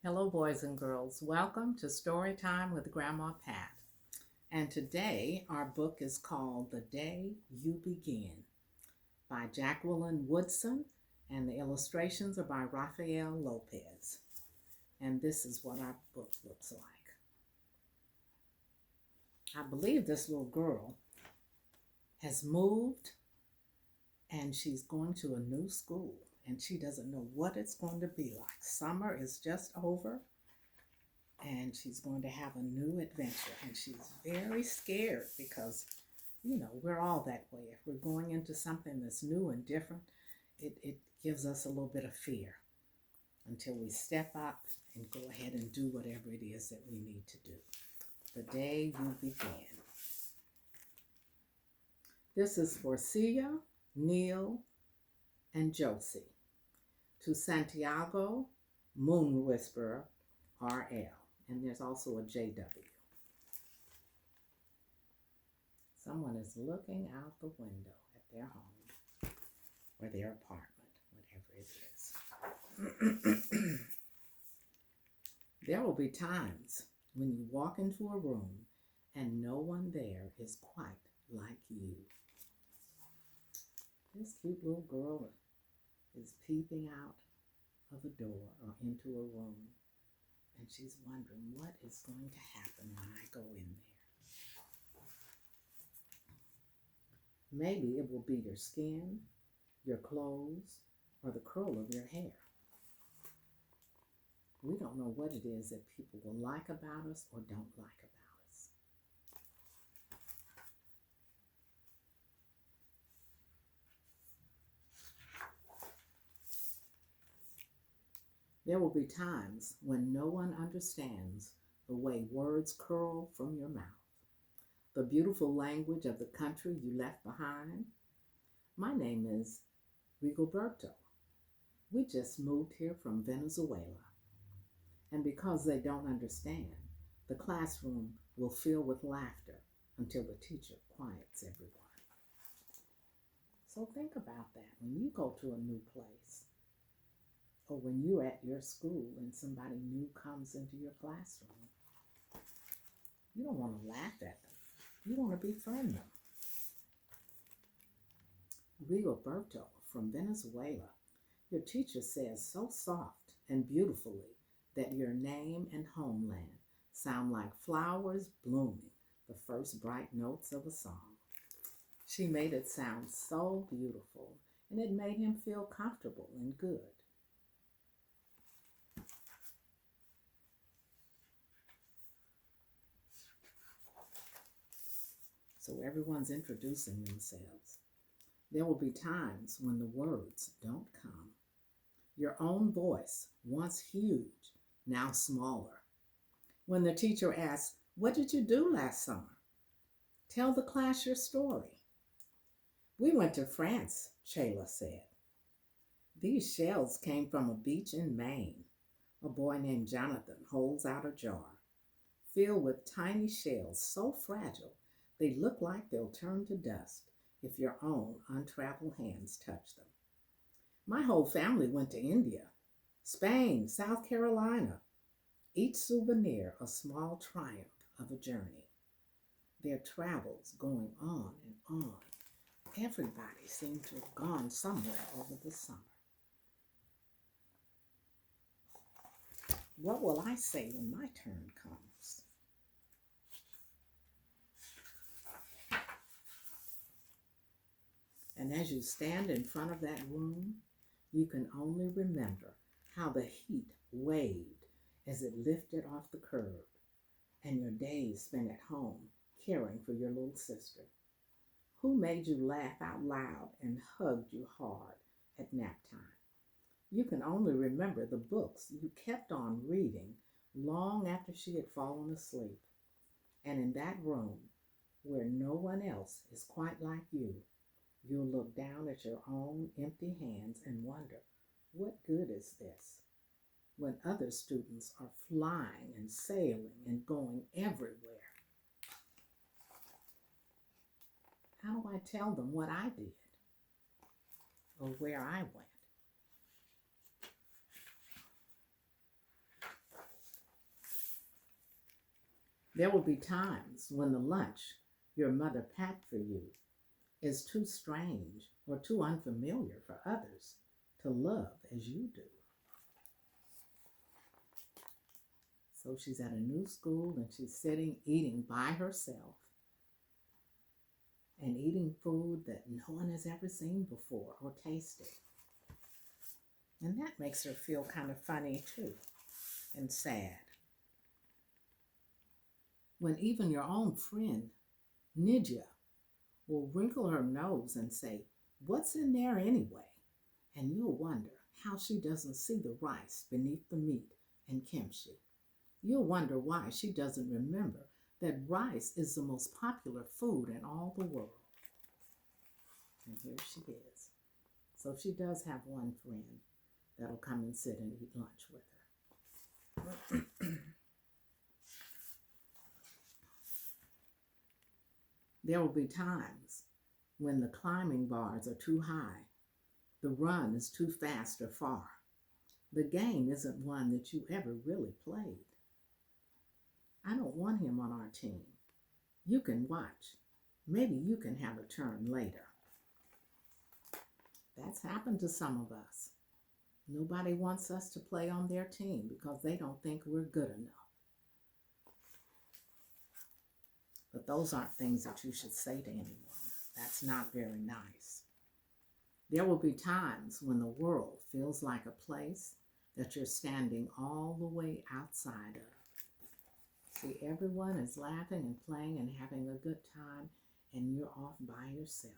Hello, boys and girls. Welcome to Story Time with Grandma Pat. And today our book is called The Day You Begin by Jacqueline Woodson, and the illustrations are by Rafael Lopez. And this is what our book looks like. I believe this little girl has moved and she's going to a new school. And she doesn't know what it's going to be like. Summer is just over, and she's going to have a new adventure. And she's very scared because, we're all that way. If we're going into something that's new and different, it gives us a little bit of fear until we step up and go ahead and do whatever it is that we need to do. The Day You Begin. This is for Sia, Neil, and Josie. To Santiago, Moon Whisperer, RL. And there's also a JW. Someone is looking out the window at their home or their apartment, whatever it is. There will be times when you walk into a room and no one there is quite like you. This cute little girl is peeping out of a door or into a room, and she's wondering what is going to happen when I go in there. Maybe it will be your skin, your clothes, or the curl of your hair. We don't know what it is that people will like about us or don't like about us. There will be times when no one understands the way words curl from your mouth, the beautiful language of the country you left behind. My name is Rigoberto. We just moved here from Venezuela. And because they don't understand, the classroom will fill with laughter until the teacher quiets everyone. So think about that when you go to a new place, or when you're at your school and somebody new comes into your classroom. You don't want to laugh at them. You want to befriend them. Rigoberto from Venezuela, your teacher says so soft and beautifully that your name and homeland sound like flowers blooming, the first bright notes of a song. She made it sound so beautiful, and it made him feel comfortable and good. So everyone's introducing themselves. There will be times when the words don't come. Your own voice, once huge, now smaller. When the teacher asks, "What did you do last summer?" Tell the class your story. "We went to France," Shayla said. "These shells came from a beach in Maine." A boy named Jonathan holds out a jar filled with tiny shells so fragile they look like they'll turn to dust if your own untraveled hands touch them. "My whole family went to India, Spain, South Carolina." Each souvenir a small triumph of a journey. Their travels going on and on. Everybody seemed to have gone somewhere over the summer. What will I say when my turn comes? And as you stand in front of that room, you can only remember how the heat waved as it lifted off the curb, and your days spent at home caring for your little sister. Who made you laugh out loud and hugged you hard at nap time? You can only remember the books you kept on reading long after she had fallen asleep. And in that room, where no one else is quite like you, you'll look down at your own empty hands and wonder, what good is this? When other students are flying and sailing and going everywhere. How do I tell them what I did or where I went? There will be times when the lunch your mother packed for you is too strange or too unfamiliar for others to love as you do. So she's at a new school and she's sitting eating by herself and eating food that no one has ever seen before or tasted. And that makes her feel kind of funny too and sad. When even your own friend, Nidja, will wrinkle her nose and say, "What's in there anyway?" And you'll wonder how she doesn't see the rice beneath the meat and kimchi. You'll wonder why she doesn't remember that rice is the most popular food in all the world. And here she is. So she does have one friend that'll come and sit and eat lunch with her. There will be times when the climbing bars are too high, the run is too fast or far. The game isn't one that you ever really played. I don't want him on our team. You can watch. Maybe you can have a turn later. That's happened to some of us. Nobody wants us to play on their team because they don't think we're good enough. But those aren't things that you should say to anyone. That's not very nice. There will be times when the world feels like a place that you're standing all the way outside of. See, everyone is laughing and playing and having a good time, and you're off by yourself,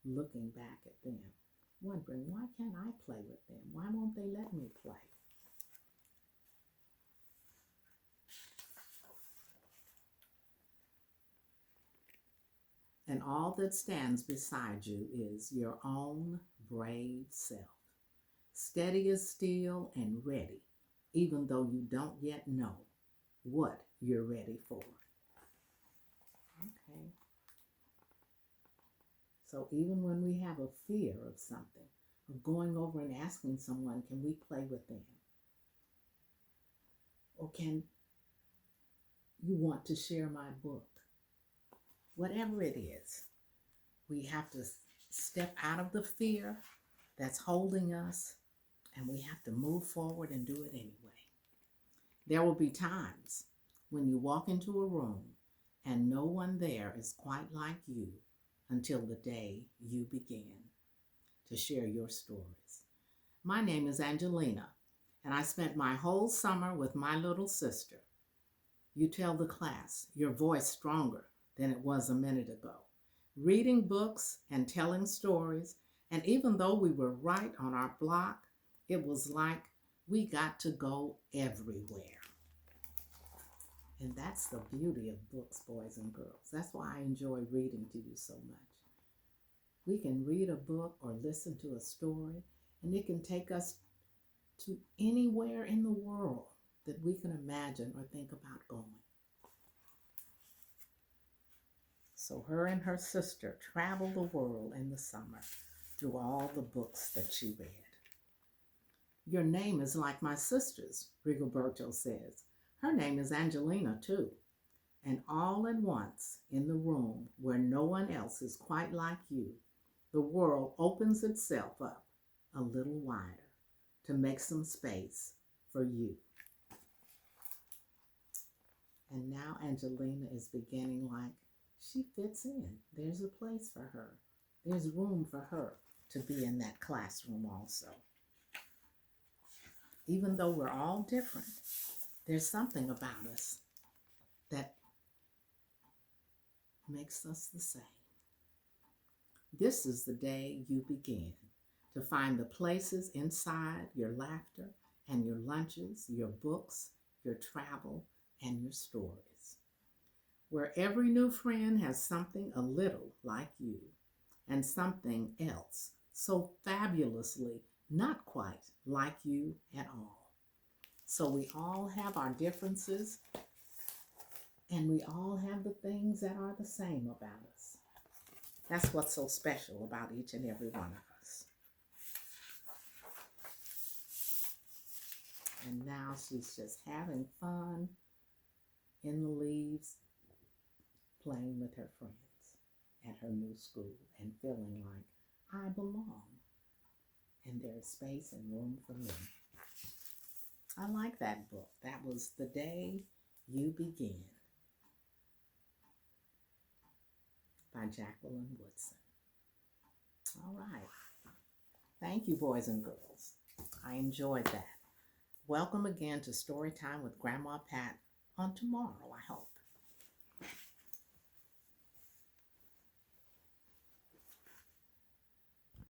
looking back at them, wondering, why can't I play with them? Why won't they let me play? And all that stands beside you is your own brave self, steady as steel and ready, even though you don't yet know what you're ready for. Okay. So even when we have a fear of something, of going over and asking someone, can we play with them? Or can you want to share my book? Whatever it is, we have to step out of the fear that's holding us, and we have to move forward and do it anyway. There will be times when you walk into a room and no one there is quite like you until the day you begin to share your stories. My name is Angelina, and I spent my whole summer with my little sister. You tell the class your voice stronger than it was a minute ago, reading books and telling stories, and even though we were right on our block, it was like we got to go everywhere. And that's the beauty of books, boys and girls. That's why I enjoy reading to you so much. We can read a book or listen to a story, and it can take us to anywhere in the world that we can imagine or think about going. So her and her sister traveled the world in the summer through all the books that she read. Your name is like my sister's, Rigoberto says. Her name is Angelina too. And all at once, in the room where no one else is quite like you, the world opens itself up a little wider to make some space for you. And now Angelina is beginning like she fits in. There's a place for her. There's room for her to be in that classroom also. Even though we're all different, there's something about us that makes us the same. This is the day you begin to find the places inside your laughter and your lunches, your books, your travel, and your stories, where every new friend has something a little like you and something else so fabulously not quite like you at all. So we all have our differences, and we all have the things that are the same about us. That's what's so special about each and every one of us. And now she's just having fun in the leaves, playing with her friends at her new school and feeling like I belong and there's space and room for me. I like that book. That was The Day You Begin by Jacqueline Woodson. All right. Thank you, boys and girls. I enjoyed that. Welcome again to Storytime with Grandma Pat on tomorrow, I hope.